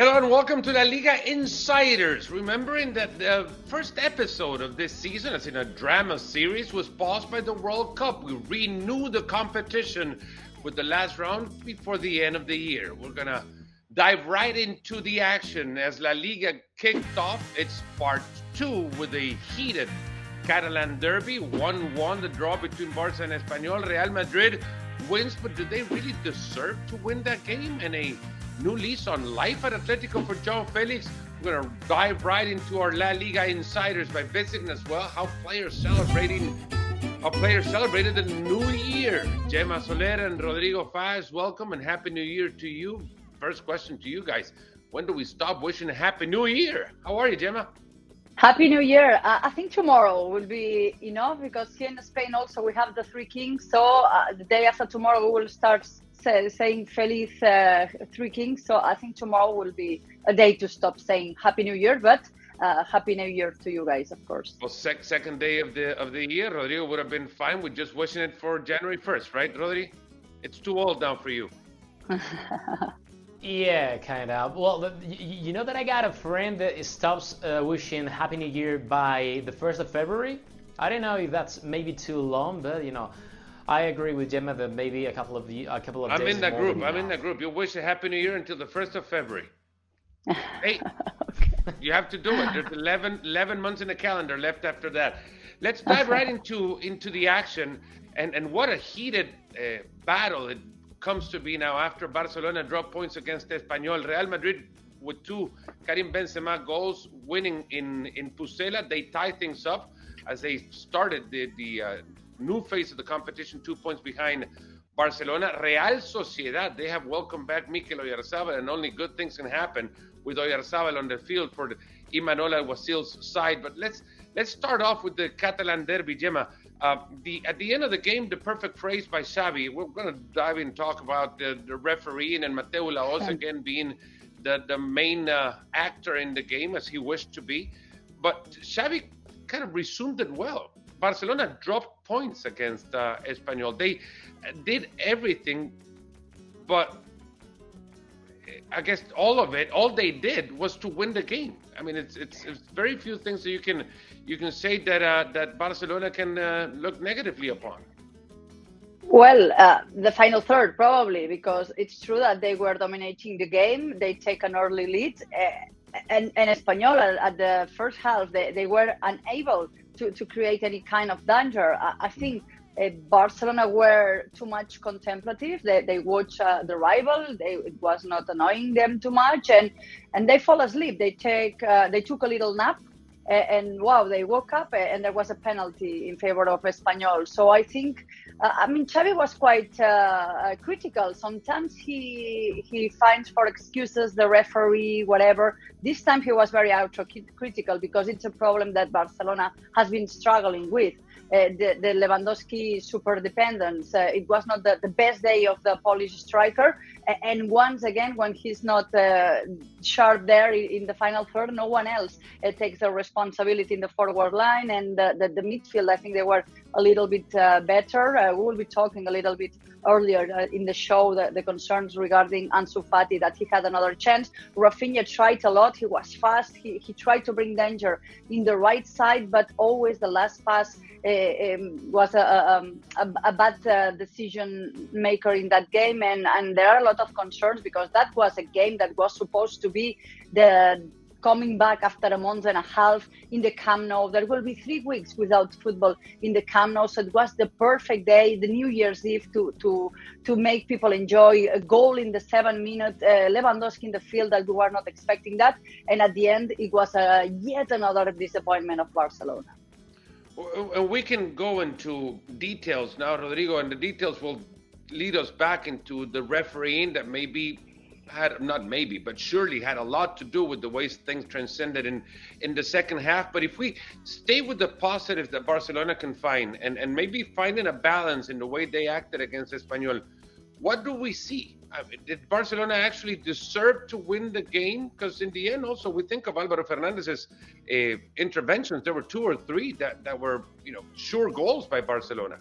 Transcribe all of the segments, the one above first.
Hello and welcome to La Liga Insiders. Remembering that the first episode of this season, as in a drama series, was paused by the World Cup. We renew the competition with the last round before the end of the year. We're going to dive right into the action as La Liga kicked off its part 2 with a heated Catalan derby. 1-1, the draw between Barca and Espanyol. Real Madrid wins, but do they really deserve to win that game? And a new lease on life at Atletico for Joao Felix. We're going to dive right into our La Liga Insiders by visiting as well how players celebrated the new year. Gemma Soler and Rodrigo Faez, welcome and Happy New Year to you. First question to you guys. When do we stop wishing a Happy New Year? How are you, Gemma? Happy New Year. I think tomorrow will be enough because here in Spain also we have the Three Kings. So the day after tomorrow we will start saying Feliz Three Kings. So I think tomorrow will be a day to stop saying Happy New Year, but Happy New Year to you guys, of course. Well, second day of the year, Rodrigo would have been fine with just wishing it for January 1st, right, Rodri? It's too old now for you. Yeah, kind of. Well, you know that I got a friend that stops wishing Happy New Year by the 1st of February? I don't know if that's maybe too long, but I agree with Gemma that maybe a couple of days. I'm in that group. I'm in that group. You wish a Happy New Year until the 1st of February. Hey, you have to do it. There's 11 months in the calendar left after that. Let's dive right into the action. And what a heated battle it comes to be now after Barcelona dropped points against Espanyol. Real Madrid with 2 Karim Benzema goals winning in Pucela. They tie things up as they started the new phase of the competition, 2 points behind Barcelona. Real Sociedad, they have welcomed back Mikel Oyarzabal, and only good things can happen with Oyarzabal on the field for the Imanol Alguacil's side. But let's start off with the Catalan derby, Gemma. At the end of the game, the perfect phrase by Xavi. We're going to dive in and talk about the refereeing and Mateu Laoz again being the main actor in the game as he wished to be. But Xavi kind of resumed it well. Barcelona dropped points against Espanyol. They did everything, but I guess all they did was to win the game. I mean, it's very few things that you can say that Barcelona can look negatively upon. Well, the final third probably, because it's true that they were dominating the game. They take an early lead, and Espanyol at the first half they were unable to create any kind of danger. I think Barcelona were too much contemplative. They watch the rival. It was not annoying them too much, and they fall asleep. They took a little nap, and wow, they woke up and there was a penalty in favor of Espanyol. So I think, Xavi was quite critical. Sometimes he finds for excuses the referee, whatever. This time he was very autocritical because it's a problem that Barcelona has been struggling with. The Lewandowski super dependence. It was not the best day of the Polish striker. And once again, when he's not sharp there in the final third, no one else takes the responsibility in the forward line. And the midfield, I think they were a little bit better. We will be talking a little bit earlier in the show the concerns regarding Ansu Fati, that he had another chance. Rafinha tried a lot. He was fast. He tried to bring danger in the right side, but always the last pass was a bad decision maker in that game. And there are a lot of concerns because that was a game that was supposed to be the coming back after a month and a half in the Camp Nou. There will be 3 weeks without football in the Camp Nou, so it was the perfect day, the New Year's Eve, to make people enjoy a goal in the 7-minute, Lewandowski in the field that we were not expecting that, and at the end it was yet another disappointment of Barcelona. We can go into details now, Rodrigo, and the details will lead us back into the refereeing that surely had a lot to do with the way things transcended in the second half. But if we stay with the positives that Barcelona can find and maybe finding a balance in the way they acted against Espanyol, what do we see? Did Barcelona actually deserve to win the game? Because in the end, also, we think of Álvaro Fernández's interventions. There were 2 or 3 that were, sure goals by Barcelona.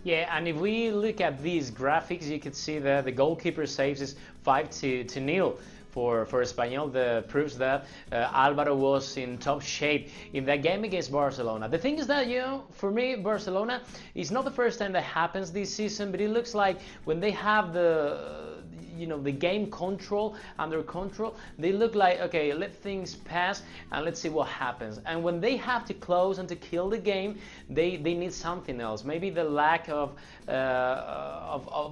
Yeah, and if we look at these graphics, you can see the goalkeeper saves is 5-0 for Espanyol. That proves that Alvaro was in top shape in that game against Barcelona. The thing is that, for me, Barcelona is not the first time that happens this season, but it looks like when they have the game under control, they look like, okay, let things pass and let's see what happens. And when they have to close and to kill the game, they need something else. Maybe the lack of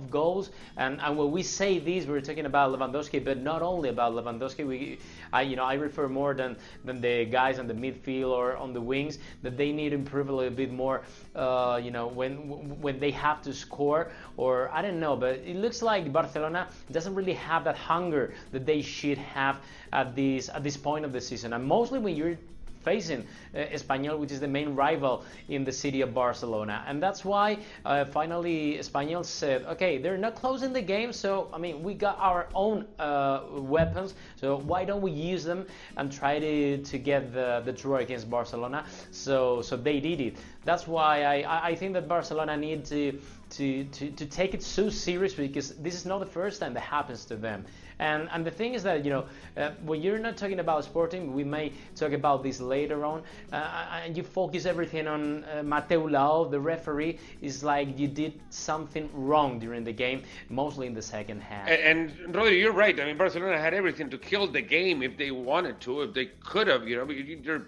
goals. And when we say this, we're talking about Lewandowski, but not only about Lewandowski. I refer more than the guys on the midfield or on the wings, that they need to improve a little bit more. When they have to score, or I don't know, but it looks like Barcelona doesn't really have that hunger that they should have at this point of the season, and mostly when you're facing Espanyol, which is the main rival in the city of Barcelona. And that's why finally Espanyol said, okay, they're not closing the game, so we got our own weapons, so why don't we use them and try to get the draw against Barcelona. So they did it. That's why I think that Barcelona need to take it so serious, because this is not the first time that happens to them. And the thing is that, when you're not talking about Sporting, we may talk about this later on, and you focus everything on Mateu Laoz, the referee, is like you did something wrong during the game, mostly in the second half. And Rodrigo, you're right. Barcelona had everything to kill the game if they wanted to, if they could have. You're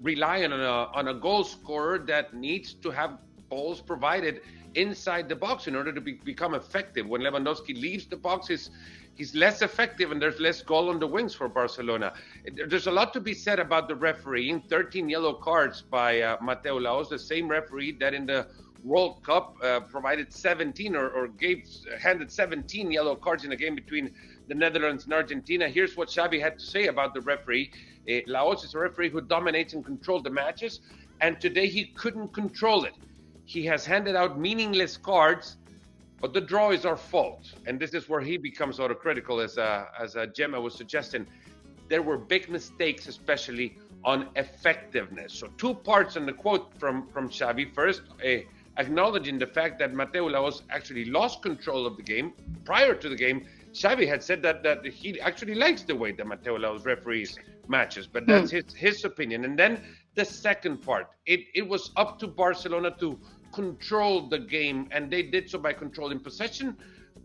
relying on a goal scorer that needs to have balls provided inside the box in order to become effective. When Lewandowski leaves the box, he's less effective, and there's less goal on the wings for Barcelona. There's a lot to be said about the refereeing. 13 yellow cards by Mateu Laoz, the same referee that in the World Cup provided 17 or handed 17 yellow cards in a game between the Netherlands and Argentina. Here's what Xavi had to say about the referee. Laoz is a referee who dominates and controls the matches, and today he couldn't control it. He has handed out meaningless cards, but the draw is our fault. And this is where he becomes autocritical, as Gemma was suggesting. There were big mistakes, especially on effectiveness. So 2 parts in the quote from Xavi. First, acknowledging the fact that Mateu Laoz actually lost control of the game. Prior to the game, Xavi had said that he actually likes the way that Mateu Laoz referees matches, but that's his opinion. And then the second part, it was up to Barcelona to control the game, and they did so by controlling possession,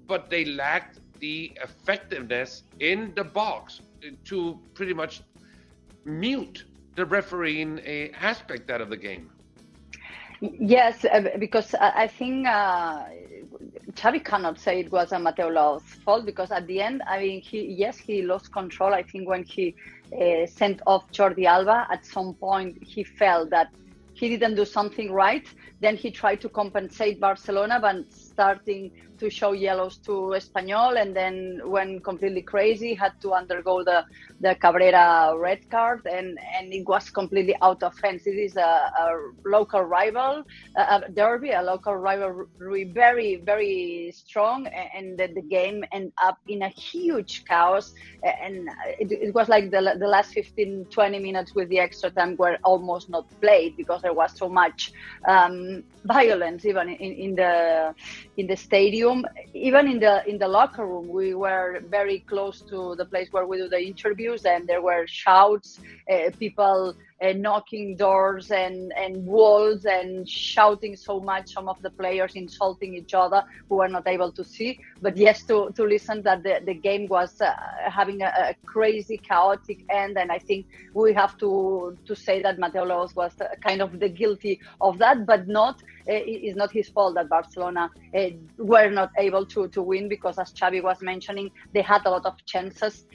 but they lacked the effectiveness in the box to pretty much mute the refereeing aspect out of the game. Yes, because I think Xavi cannot say it was a Mateu Laoz's fault, because at the end, he lost control. I think when he sent off Jordi Alba, at some point he felt that he didn't do something right. Then he tried to compensate Barcelona by starting to show yellows to Espanyol, and then went completely crazy, had to undergo the Cabrera red card, and it was completely out of hands. It is a local rival, a derby, a local rivalry, very, very strong, and the game ended up in a huge chaos, and it was like the last 15-20 minutes with the extra time were almost not played, because there was so much violence even in the stadium. Even in the locker room, we were very close to the place where we do the interviews, and there were shouts, people knocking doors and walls, and shouting so much, some of the players insulting each other who were not able to see. But yes, to listen that the game was having a crazy, chaotic end, and I think we have to say that Mateu Laoz was kind of the guilty of that, but it's not his fault that Barcelona were not able to win, because as Xavi was mentioning, they had a lot of chances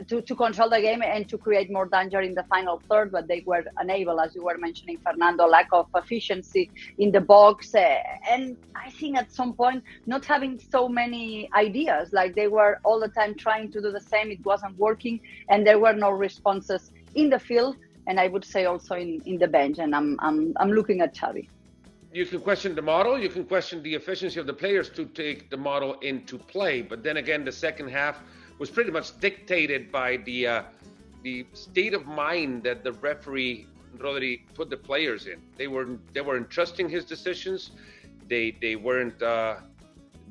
to control the game and to create more danger in the final third, but they were unable, as you were mentioning, Fernando, lack of efficiency in the box, and I think at some point not having so many ideas, like they were all the time trying to do the same, it wasn't working, and there were no responses in the field, and I would say also in the bench, and I'm looking at Xavi. You can question the model, you can question the efficiency of the players to take the model into play, but then again, the second half was pretty much dictated by the state of mind that the referee Rodri put the players in. They weren't trusting his decisions. They weren't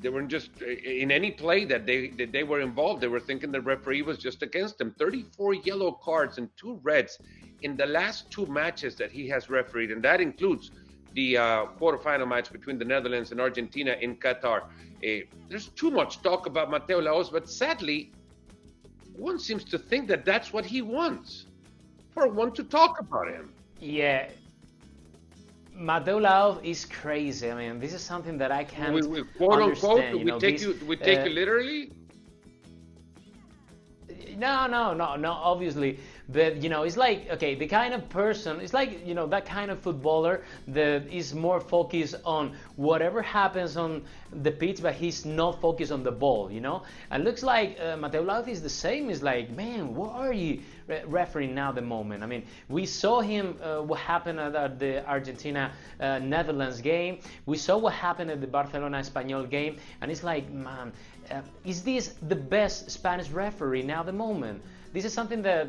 They weren't just in any play that they were involved. They were thinking the referee was just against them. 34 yellow cards and 2 reds in the last 2 matches that he has refereed, and that includes the quarterfinal match between the Netherlands and Argentina in Qatar. There's too much talk about Mateo Laos, but sadly, one seems to think that that's what he wants, for one to talk about him. Yeah. Mateo Laos is crazy. I mean, this is something that I can't quote understand. Unquote, we take you literally? No, obviously. But, it's like, okay, the kind of person, it's like, that kind of footballer that is more focused on whatever happens on the pitch, but he's not focused on the ball, And looks like Mateo Laos is the same. It's like, man, what are you refereeing now the moment? I mean, we saw him, what happened at the Argentina-Netherlands game. We saw what happened at the Barcelona-Espanyol game. And it's like, man, is this the best Spanish referee now the moment? This is something that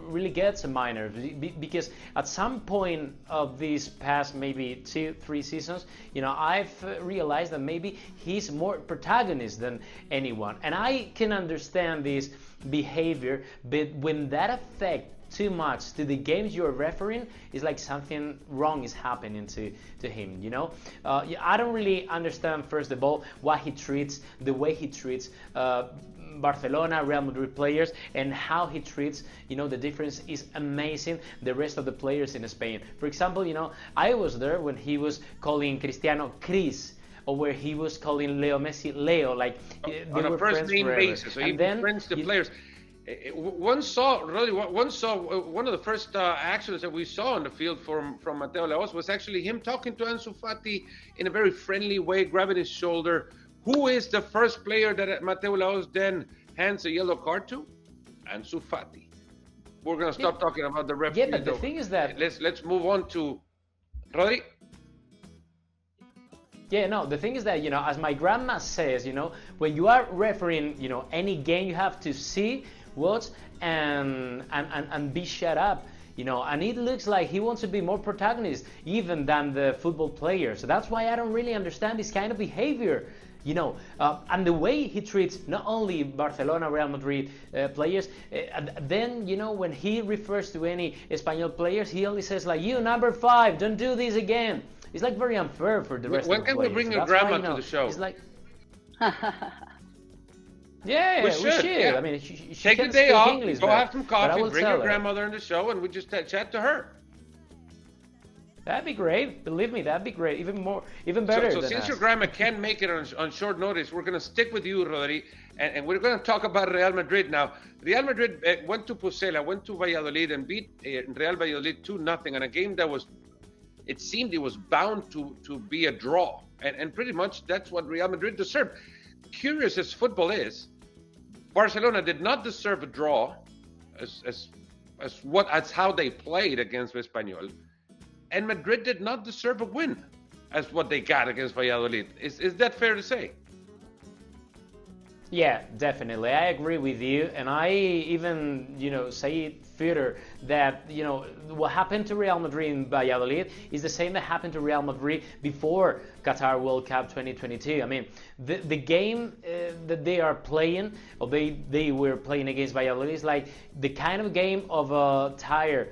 really gets on my nerves, because at some point of these past maybe 2-3 seasons, I've realized that maybe he's more protagonist than anyone, and I can understand this behavior, but when that affects too much to the games you're refereeing, it's like something wrong is happening to him, I don't really understand, first of all, the way he treats Barcelona, Real Madrid players, and how he treats, the difference is amazing, the rest of the players in Spain. For example, I was there when he was calling Cristiano Chris, or where he was calling Leo Messi Leo, like on a first name basis, so he befriends the players. One saw one of the first actions that we saw on the field from Mateo Laos was actually him talking to Ansu Fati in a very friendly way, grabbing his shoulder. Who is the first player that Mateo Laos then hands a yellow card to? Ansu Fati. We're gonna stop talking about the referee. Yeah, but the thing is that let's move on to Rodrigo. Yeah, no, the thing is that, as my grandma says, when you are refereeing, any game, you have to see, watch, and be shut up. And it looks like he wants to be more protagonist even than the football player. So that's why I don't really understand this kind of behavior. And the way he treats not only Barcelona, Real Madrid players, then, when he refers to any Espanyol players, he only says like, you, number 5, don't do this again. It's like very unfair for the rest of the players. When can we bring your grandma to the show? It's like... Yeah, we should. Yeah. I mean, she take the day off, English, go have some coffee, bring your grandmother in the show, and we just chat to her. That'd be great. Believe me, that'd be great. Even better. So since your grandma can't make it on short notice, we're going to stick with you, Rodri, and we're going to talk about Real Madrid now. Real Madrid went to Pucela, went to Valladolid, and beat Real Valladolid 2-0 in a game that it seemed it was bound to be a draw, and pretty much that's what Real Madrid deserved. Curious as football is, Barcelona did not deserve a draw, as how they played against Espanyol, and Madrid did not deserve a win, as what they got against Valladolid. Is that fair to say? Yeah, definitely. I agree with you, and I even, say it further that, what happened to Real Madrid in Valladolid is the same that happened to Real Madrid before Qatar World Cup 2022. I mean, the game that they are playing, or they were playing against Valladolid, is like the kind of game of a tired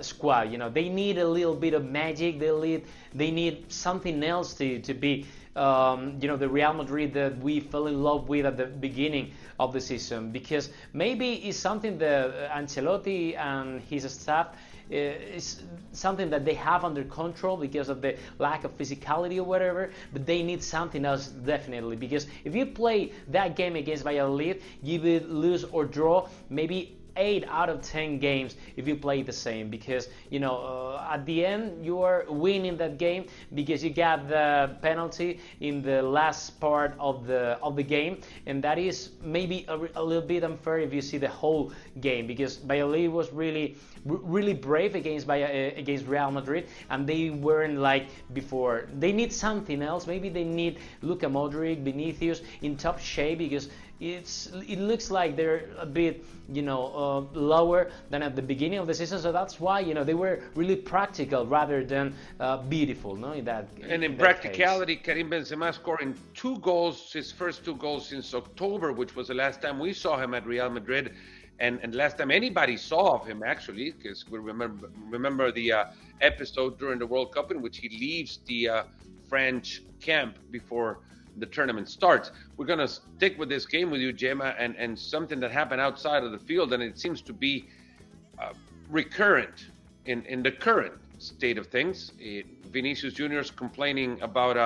squad. They need a little bit of magic. They need something else to be the Real Madrid that we fell in love with at the beginning of the season, because maybe it's something that Ancelotti and his staff is something that they have under control because of the lack of physicality or whatever, but they need something else definitely, because if you play that game against Valladolid, you will lose or draw maybe 8 out of 10 games if you play the same, because at the end you are winning that game because you got the penalty in the last part of the game, and that is maybe a little bit unfair if you see the whole game, because Valladolid was really brave against Real Madrid, and they weren't like before. They need something else. Maybe they need Luka, Modric, Vinicus in top shape, because it looks like they're a bit, lower than at the beginning of the season. So that's why, they were really practical rather than beautiful, no? In practicality, Karim Benzema scoring 2 goals, his first 2 goals since October, which was the last time we saw him at Real Madrid, and last time anybody saw of him, actually, because we remember the episode during the World Cup in which he leaves the French camp before the tournament starts. We're going to stick with this game with you, Gemma, and something that happened outside of the field, and it seems to be recurrent in the current state of things. Vinicus Jr. is complaining about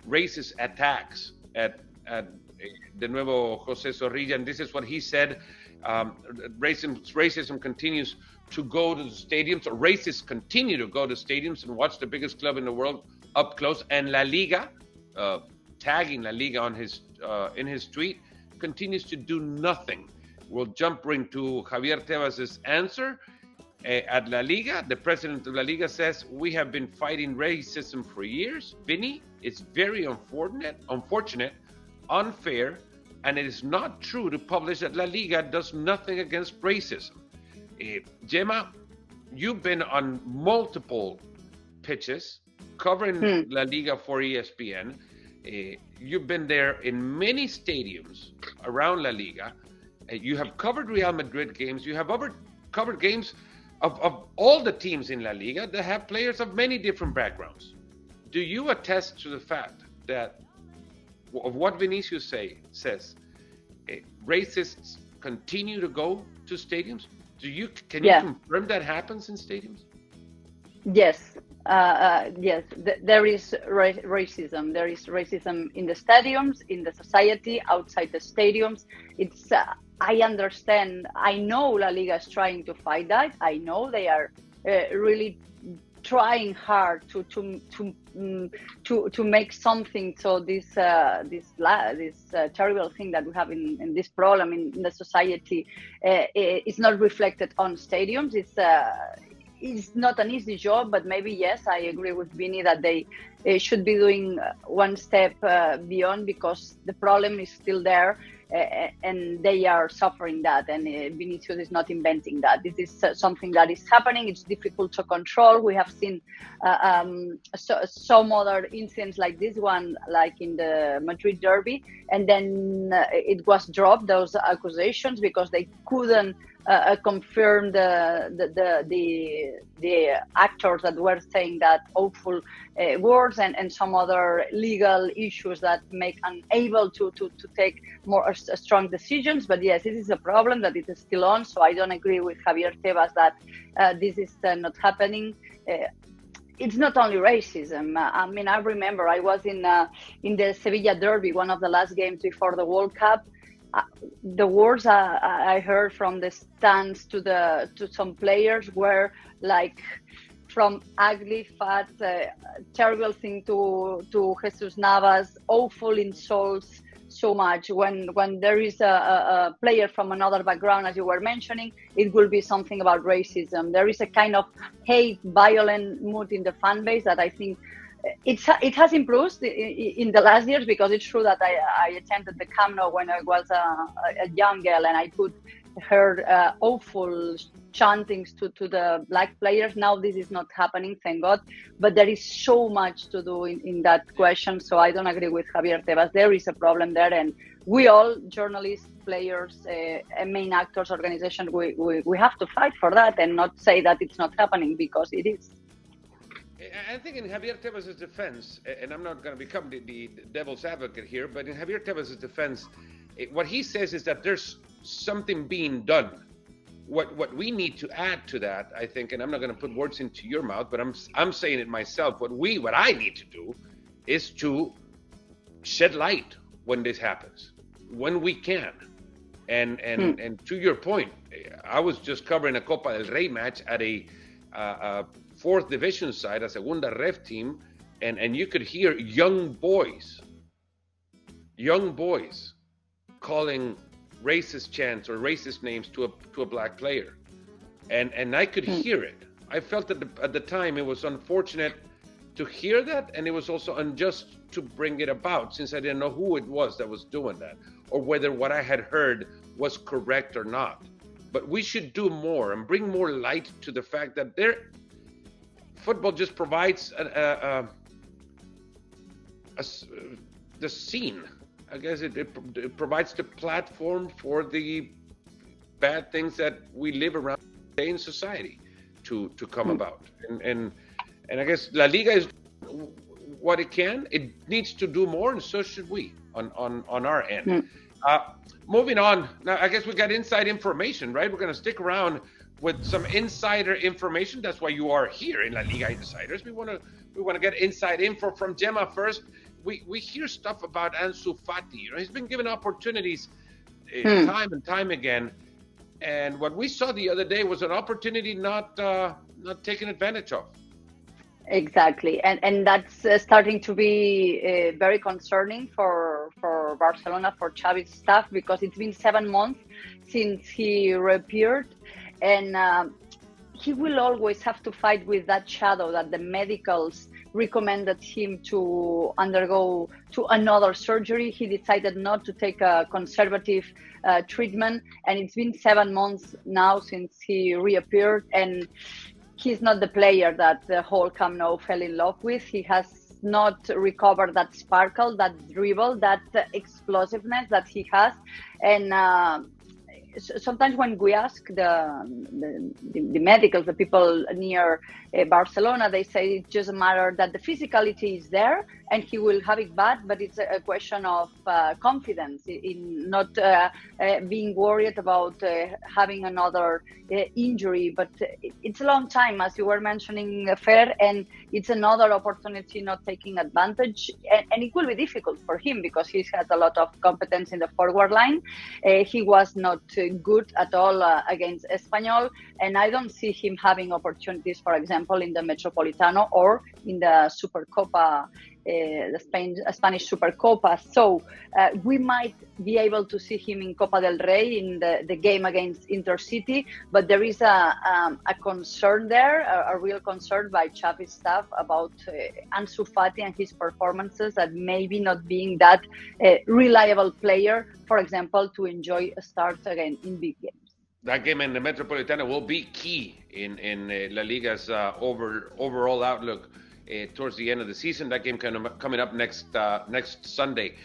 racist attacks at the nuevo Jose Zorrilla, and this is what he said. Racism continues to go to the stadiums, or racists continue to go to stadiums and watch the biggest club in the world up close, and La Liga, tagging La Liga on his in his tweet, continues to do nothing. We'll jump into Javier Tebas' answer. At La Liga, the president of La Liga says, we have been fighting racism for years. Vinny, it's very unfortunate, unfair, and it is not true to publish that La Liga does nothing against racism. Gemma, you've been on multiple pitches covering La Liga for ESPN. You've been there in many stadiums around La Liga. You have covered Real Madrid games. You have covered games of all the teams in La Liga that have players of many different backgrounds. Do you attest to the fact that of what Vinicius says, racists continue to go to stadiums? Can you confirm that happens in stadiums? Yes, yes. There is racism. There is racism in the stadiums, in the society, outside the stadiums. It's. I understand. I know La Liga is trying to fight that. I know they are really trying hard to make something so this terrible thing that we have in this problem in the society is not reflected on stadiums. It's not an easy job, but maybe yes, I agree with Vinny that they should be doing one step beyond, because the problem is still there. And they are suffering that, and Vinicius is not inventing that. This is something that is happening. It's difficult to control. We have seen some other incidents like this one, like in the Madrid derby, and then it was dropped, those accusations, because they couldn't confirm the actors that were saying that awful words, and some other legal issues that make unable to take more strong decisions. But yes, this is a problem that it is still on. So I don't agree with Javier Tebas that this is not happening. It's not only racism. I mean, I remember I was in the Sevilla derby, one of the last games before the World Cup. The words I heard from the stands to some players were like, from ugly, fat, terrible thing to Jesus Navas, awful insults. So much when there is a player from another background, as you were mentioning, it will be something about racism. There is a kind of hate, violent mood in the fan base that I think it has improved in the last years, because it's true that I attended the Camp Nou when I was a young girl, and I could heard awful chantings to the black players. Now this is not happening, thank God, but there is so much to do in that question. So I don't agree with Javier Tebas. There is a problem there, and we all, journalists, players, main actors, organizations, we have to fight for that and not say that it's not happening, because it is. I think in Javier Tebas' defense, and I'm not going to become the devil's advocate here, but in Javier Tebas' defense, what he says is that there's something being done. What we need to add to that, I think, and I'm not going to put words into your mouth, but I'm saying it myself. What I need to do is to shed light when this happens, when we can. And to your point, I was just covering a Copa del Rey match at a fourth division side, a Segunda Ref team, and you could hear young boys calling racist chants or racist names to a black player, and I could hear it. I felt that at the time it was unfortunate to hear that, and it was also unjust to bring it about, since I didn't know who it was that was doing that, or whether what I had heard was correct or not. But we should do more and bring more light to the fact that football just provides the scene. I guess it provides the platform for the bad things that we live around in society to come about. And I guess La Liga is what it can. It needs to do more, and so should we on our end. Moving on, now I guess we got inside information, right? We're going to stick around with some insider information. That's why you are here in La Liga Insiders. We want to get inside info from Gemma first. We hear stuff about Ansu Fati. You know, he's been given opportunities time and time again, and what we saw the other day was an opportunity not taken advantage of. Exactly, and that's starting to be very concerning for Barcelona, for Xavi's staff, because it's been 7 months since he reappeared, and he will always have to fight with that shadow that the medicals recommended him to undergo to another surgery. He decided not to take a conservative treatment, and it's been 7 months now since he reappeared, and he's not the player that the whole Camp Nou fell in love with. He has not recovered that sparkle, that dribble, that explosiveness that he has. And sometimes when we ask the medicals, the people near Barcelona, they say it doesn't matter that the physicality is there and he will have it back, but it's a question of confidence in not being worried about having another injury. But it's a long time, as you were mentioning, Fer, and it's another opportunity not taking advantage. And it will be difficult for him because he has a lot of competence in the forward line. He was not good at all against Espanyol, and I don't see him having opportunities, for example, in the Metropolitano or in the Supercopa, the Spanish Supercopa. So we might be able to see him in Copa del Rey in the game against Intercity, but there is a concern there, a real concern by Xavi's staff about Ansu Fati and his performances, that maybe not being that reliable player, for example, to enjoy a start again in big games. That game in the Metropolitano will be key in La Liga's overall outlook towards the end of the season. That game coming up next Sunday.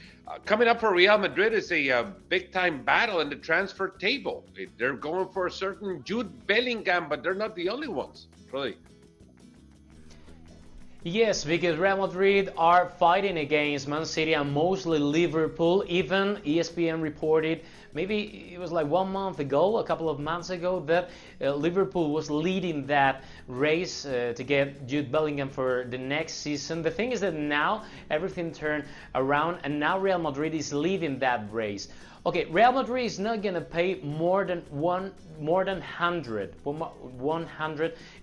Coming up for Real Madrid is a big-time battle in the transfer table. They're going for a certain Jude Bellingham, but they're not the only ones, really. Yes, because Real Madrid are fighting against Man City and mostly Liverpool. Even ESPN reported, maybe it was like 1 month ago, a couple of months ago, that Liverpool was leading that race to get Jude Bellingham for the next season. The thing is that now everything turned around and now Real Madrid is leading that race. Okay, Real Madrid is not going to pay more than 100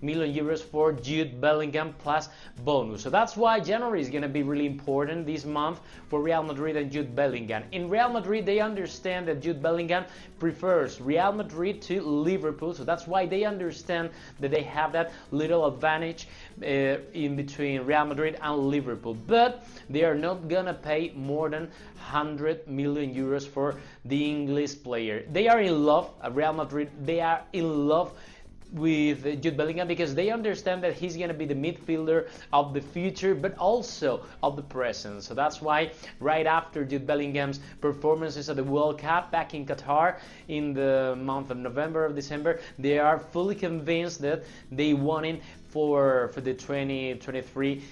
million euros for Jude Bellingham plus bonus. So that's why January is going to be really important this month for Real Madrid and Jude Bellingham. In Real Madrid, they understand that Jude Bellingham prefers Real Madrid to Liverpool. So that's why they understand that they have that little advantage in between Real Madrid and Liverpool. But they are not going to pay more than 100 million euros for the English player. They are in love at Real Madrid. They are in love with Jude Bellingham because they understand that he's going to be the midfielder of the future, but also of the present. So that's why right after Jude Bellingham's performances at the World Cup back in Qatar in the month of November or December, they are fully convinced that they want him for the 2023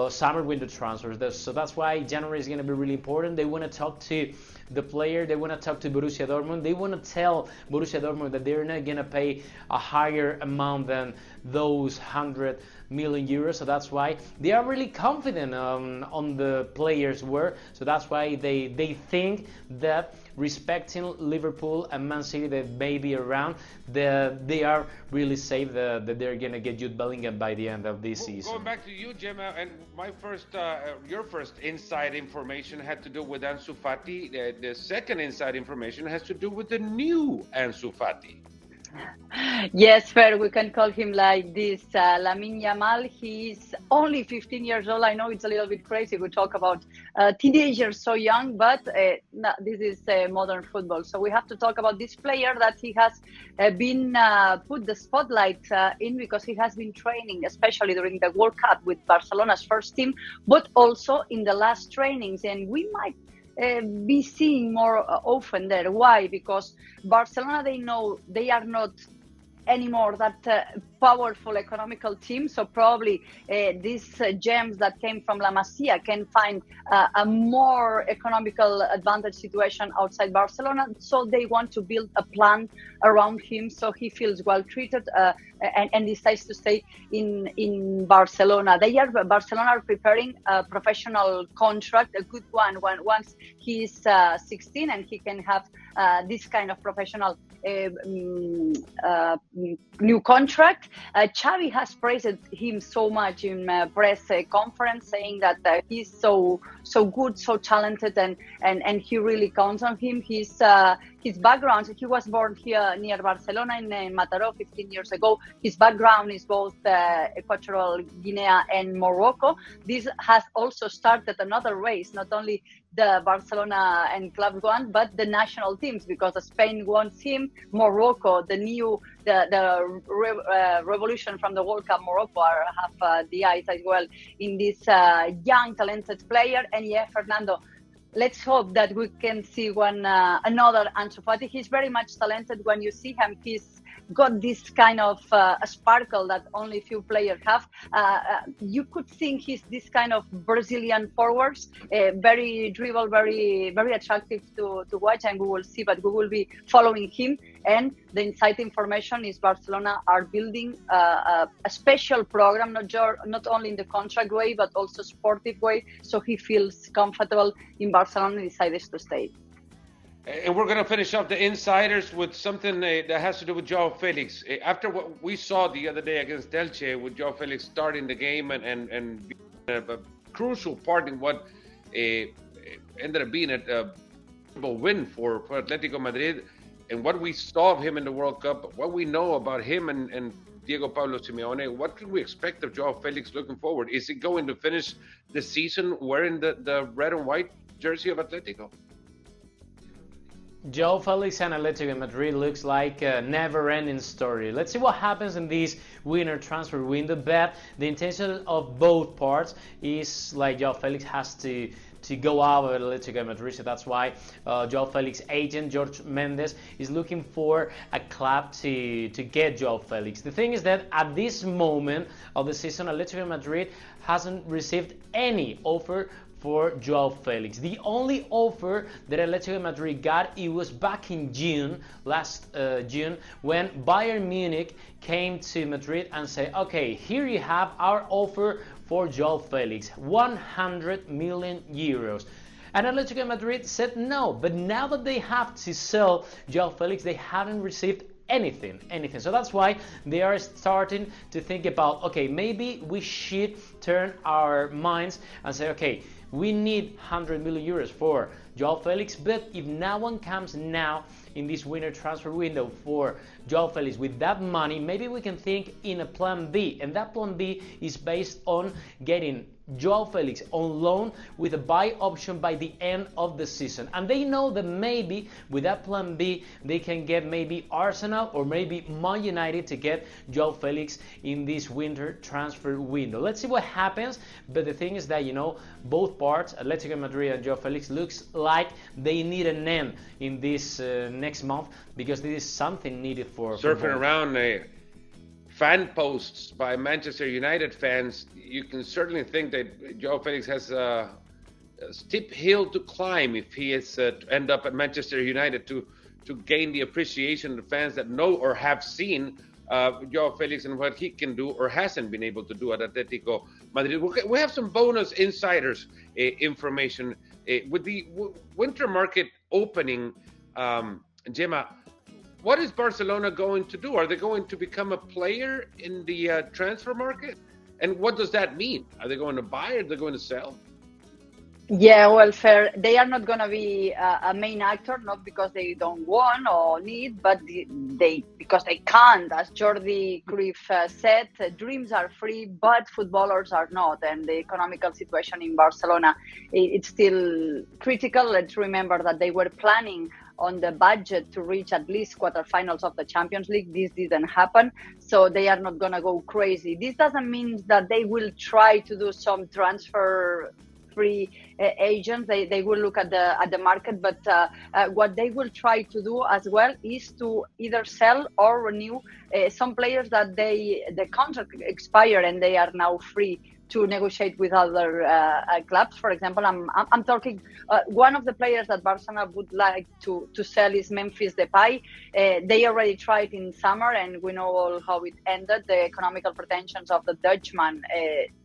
summer window transfers. So that's why January is going to be really important. They want to talk to the player, they want to talk to Borussia Dortmund, they want to tell Borussia Dortmund that they're not going to pay a higher amount than those 100 million euros. So that's why they are really confident on the players' word. So that's why they think that respecting Liverpool and Man City that may be around, they are really safe that they're going to get Jude Bellingham by the end of this season. Going back to you, Gemma, and your first inside information had to do with Ansu Fati. The second inside information has to do with the new Ansu Fati. Yes, Fer, we can call him like this. Lamine Yamal, he's only 15 years old. I know it's a little bit crazy. We talk about teenager so young, but no, this is modern football. So we have to talk about this player that he has been put the spotlight in because he has been training, especially during the World Cup with Barcelona's first team, but also in the last trainings. And we might be seeing more often there. Why? Because Barcelona, they know they are not anymore that powerful economical team, so probably these gems that came from La Masia can find a more economical advantage situation outside Barcelona, so they want to build a plan around him so he feels well treated and decides to stay in Barcelona. Barcelona are preparing a professional contract, a good one, once he's 16 and he can have this kind of professional new contract. Xavi has praised him so much in press conference, saying that he's so good, so talented, and he really counts on him. His background, he was born here near Barcelona in Mataró 15 years ago. His background is both Equatorial Guinea and Morocco. This has also started another race, not only the Barcelona and club one, but the national teams, because Spain wants him. Morocco, the revolution from the World Cup, Morocco have the eyes as well in this young, talented player. And yeah, Fernando, let's hope that we can see another Ansu Fati. He's very much talented. When you see him, he's got this kind of a sparkle that only few players have. You could think he's this kind of Brazilian forwards, very dribble, very attractive to watch, and we will see. But we will be following him. And the inside information is Barcelona are building a special program, not only in the contract way, but also sportive way, so he feels comfortable in Barcelona and decides to stay. And we're going to finish off the insiders with something that has to do with Joao Felix. After what we saw the other day against Elche, with Joao Felix starting the game and being a crucial part in what ended up being a win for Atletico Madrid, and what we saw of him in the World Cup, what we know about him and Diego Pablo Simeone, what can we expect of Joao Felix looking forward? Is he going to finish the season wearing the red and white jersey of Atletico? Joao Felix and Atletico Madrid looks like a never-ending story. Let's see what happens in this winter transfer window, but the intention of both parts is like Joao Felix has to go out of Atletico Madrid, so that's why Joao Felix agent Jorge Mendes is looking for a club to get Joao Felix. The thing is that at this moment of the season, Atletico Madrid hasn't received any offer for Joao Felix. The only offer that Atletico Madrid got, it was back in last June, when Bayern Munich came to Madrid and said, okay, here you have our offer for Joao Felix, 100 million euros. And Atletico Madrid said no, but now that they have to sell Joao Felix, they haven't received anything. So that's why they are starting to think about, okay, maybe we should turn our minds and say, okay, we need 100 million euros for Joao Felix, but if no one comes now in this winter transfer window for Joao Felix with that money, maybe we can think in a plan B, and that plan B is based on getting Joao Felix on loan with a buy option by the end of the season. And they know that maybe with that plan B they can get maybe Arsenal or maybe Man United to get Joao Felix in this winter transfer window. Let's see what happens, but the thing is that, you know, both parts, Atletico Madrid and Joao Felix, looks like they need an end in this next month, because this is something needed for surfing around fan posts by Manchester United fans. You can certainly think that Joao Felix has a steep hill to climb if he is to end up at Manchester United to gain the appreciation of the fans that know or have seen Joao Felix and what he can do or hasn't been able to do at Atletico Madrid. We have some bonus insiders information with the winter market opening. Gemma, what is Barcelona going to do? Are they going to become a player in the transfer market? And what does that mean? Are they going to buy or are they going to sell? Yeah, well, fair. They are not going to be a main actor, not because they don't want or need, but they because they can't. As Jordi Cruyff said, dreams are free, but footballers are not. And the economical situation in Barcelona, it's still critical. Let's remember that they were planning on the budget to reach at least quarterfinals of the Champions League. This didn't happen, so they are not going to go crazy. This doesn't mean that they will try to do some transfer free agents. They will look at the market, but what they will try to do as well is to either sell or renew some players that the contract expire and they are now free to negotiate with other clubs. For example, I'm talking one of the players that Barcelona would like to sell is Memphis Depay. They already tried in summer, and we know all how it ended. The economical pretensions of the Dutchman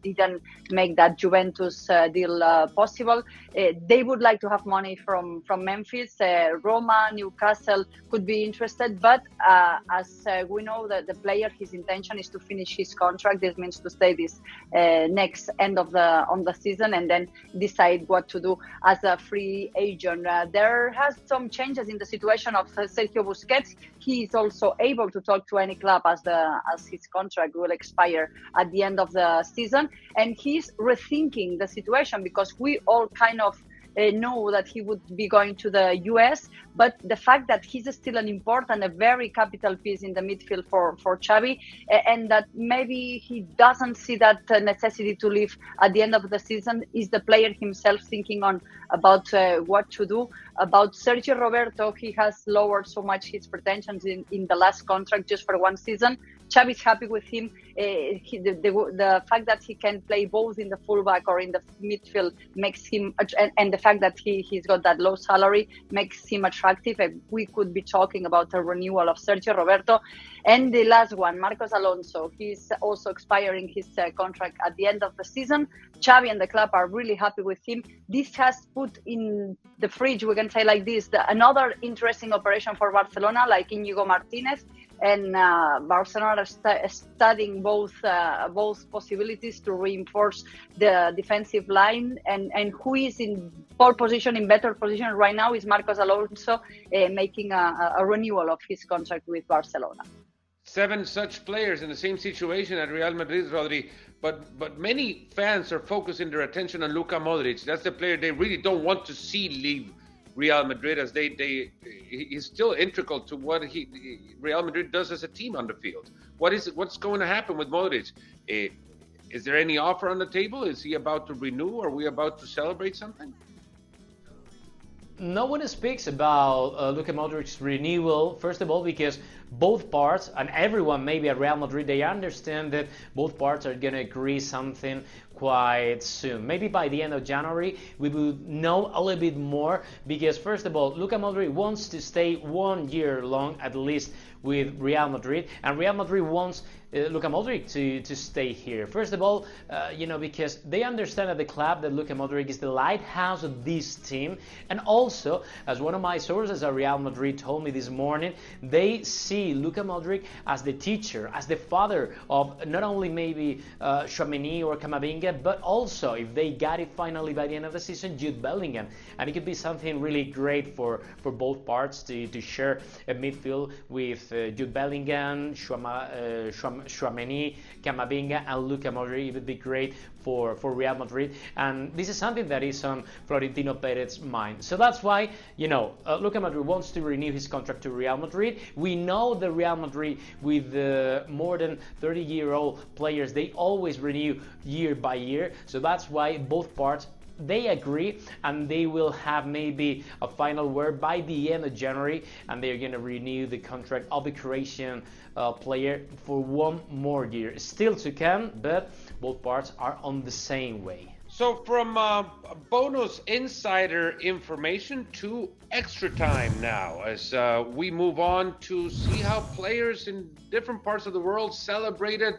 didn't make that Juventus deal possible. They would like to have money from Memphis. Roma, Newcastle could be interested, but as we know that the player, his intention is to finish his contract. This means to stay this next end of the season and then decide what to do as a free agent. There has some changes in the situation of Sergio Busquets. He is also able to talk to any club as his contract will expire at the end of the season, and he's rethinking the situation because we all kind of know that he would be going to the US, but the fact that he's still an important, a very capital piece in the midfield for Xavi, and that maybe he doesn't see that necessity to leave at the end of the season, is the player himself thinking about what to do. About Sergio Roberto, he has lowered so much his pretensions in the last contract just for one season. Xavi's happy with him. The fact that he can play both in the fullback or in the midfield makes him, and the fact that he's got that low salary makes him attractive. And we could be talking about a renewal of Sergio Roberto. And the last one, Marcos Alonso, he's also expiring his contract at the end of the season. Xavi and the club are really happy with him. This has put in the fridge, we can say like this, another interesting operation for Barcelona, like Íñigo Martínez. And Barcelona are studying both possibilities to reinforce the defensive line. And who is in pole position, in better position right now is Marcos Alonso, making a renewal of his contract with Barcelona. 7 such players in the same situation at Real Madrid, Rodri. But many fans are focusing their attention on Luka Modric. That's the player they really don't want to see leave Real Madrid, as he's still integral to what Real Madrid does as a team on the field. What's going to happen with Modric? Is there any offer on the table? Is he about to renew? Are we about to celebrate something? No one speaks about Luka Modric's renewal, first of all, because both parts, and everyone maybe at Real Madrid, they understand that both parts are going to agree something quite soon. Maybe by the end of January, we will know a little bit more, because first of all, Luka Modric wants to stay 1 year long at least with Real Madrid, and Real Madrid wants Luka Modric to stay here. First of all, because they understand at the club that Luka Modric is the lighthouse of this team, and also, as one of my sources at Real Madrid told me this morning, they see Luka Modric as the teacher, as the father of not only maybe Tchouaméni or Camavinga, but also, if they got it finally by the end of the season, Jude Bellingham. And it could be something really great for both parts to share a midfield with Jude Bellingham, Tchouaméni, Camavinga, and Luka Modric. It would be great for Real Madrid, and this is something that is on Florentino Perez's mind. So that's why, Luka Modric wants to renew his contract to Real Madrid. We know the Real Madrid, with more than 30-year-old players, they always renew year by year. So that's why both parts, they agree, and they will have maybe a final word by the end of January, and they're going to renew the contract of the Croatian player for 1 more year. Still to come, but both parts are on the same way. So from bonus insider information to extra time now, as we move on to see how players in different parts of the world celebrated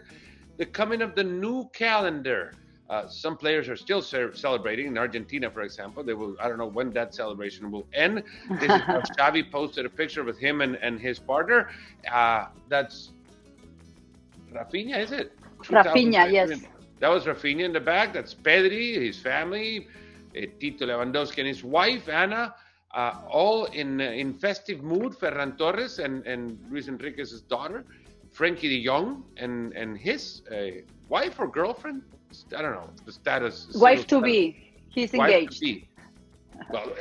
the coming of the new calendar. Some players are still celebrating. In Argentina, for example, I don't know when that celebration will end. This is how Xavi posted a picture with him and his partner. That's Rafinha, is it? Rafinha, yes. That was Rafinha in the back. That's Pedri, his family. Tito Lewandowski and his wife, Anna, all in festive mood. Ferran Torres and Luis Enriquez's daughter, Frankie de Jong, and his wife or girlfriend? I don't know the status. Wife to be. He's engaged. Be. Well,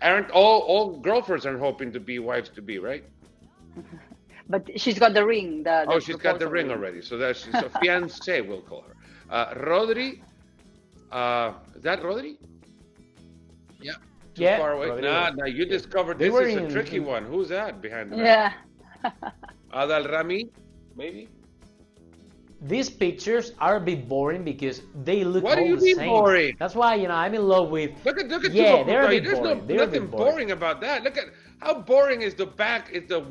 aren't all girlfriends are hoping to be wives to be, right? But she's got the ring. She's got the ring already. So that's a fiancé, we'll call her. Rodri. Is that Rodri? Yeah. Too far away. Rodrigo. Nah, you discovered this is a tricky one. Who's that behind the Yeah. Adal Rami, maybe? These pictures are a bit boring because they look all the same. What do you mean boring? That's why, I'm in love with... Look at yeah, they're a bit There's boring. nothing boring about that. Look at how boring is the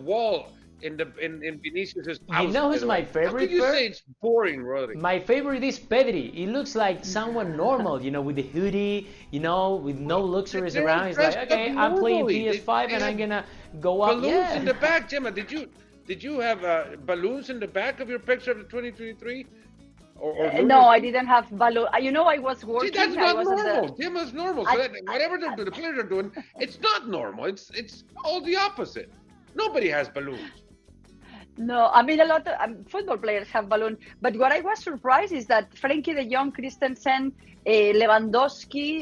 wall in Vinicius's house. You know who's my favorite? How can you say it's boring, Rodri? My favorite is Pedri. He looks like someone normal, with the hoodie, with no luxuries around. He's like, okay, I'm playing PS5 and I'm gonna go up. Balloons in the back, Gemma. Did you have balloons in the back of your picture of the 2023? No, I didn't have balloon. I was working. See, that's not normal. Gemma's normal. So whatever the players are doing, it's not normal. It's all the opposite. Nobody has balloons. No, I mean, a lot of football players have balloons. But what I was surprised is that Frankie de Jong, Christensen, Lewandowski,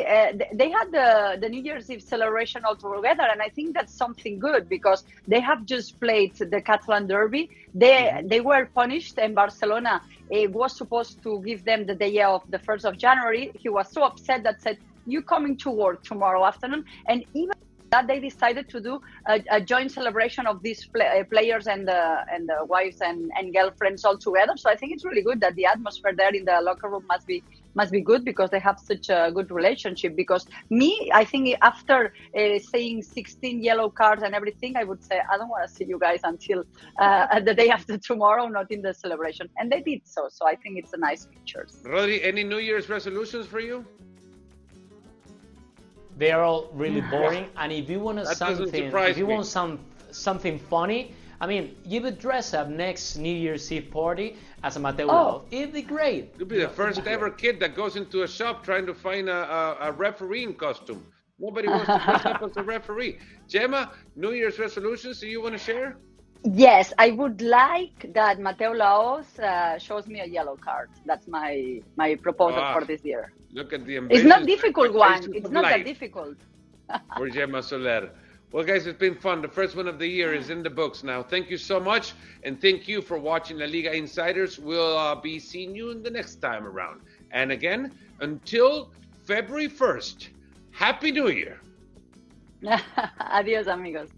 they had the New Year's Eve celebration all together. And I think that's something good because they have just played the Catalan Derby. They were punished, and Barcelona was supposed to give them the day off the 1st of January. He was so upset that said, "You coming to work tomorrow afternoon?" And even that they decided to do a joint celebration of these players and the wives and girlfriends all together. So I think it's really good that the atmosphere there in the locker room must be good because they have such a good relationship. Because I think after seeing 16 yellow cards and everything, I would say, I don't want to see you guys until the day after tomorrow, not in the celebration. And they did so. So I think it's a nice picture. Rodri, any New Year's resolutions for you? They are all really boring, and if you want something funny, I mean, you would dress up next New Year's Eve party as a Mateo Laos. It'd be great. You'd be the first ever kid that goes into a shop trying to find a refereeing costume. Nobody wants to dress up as a referee. Gemma, New Year's resolutions, do you want to share? Yes, I would like that Mateo Laos shows me a yellow card. That's my proposal for this year. Look at the It's not difficult one. It's not that difficult. For Gemma Soler. Well, guys, it's been fun. The first one of the year is in the books now. Thank you so much. And thank you for watching La Liga Insiders. We'll be seeing you in the next time around. And again, until February 1st, Happy New Year. Adios, amigos.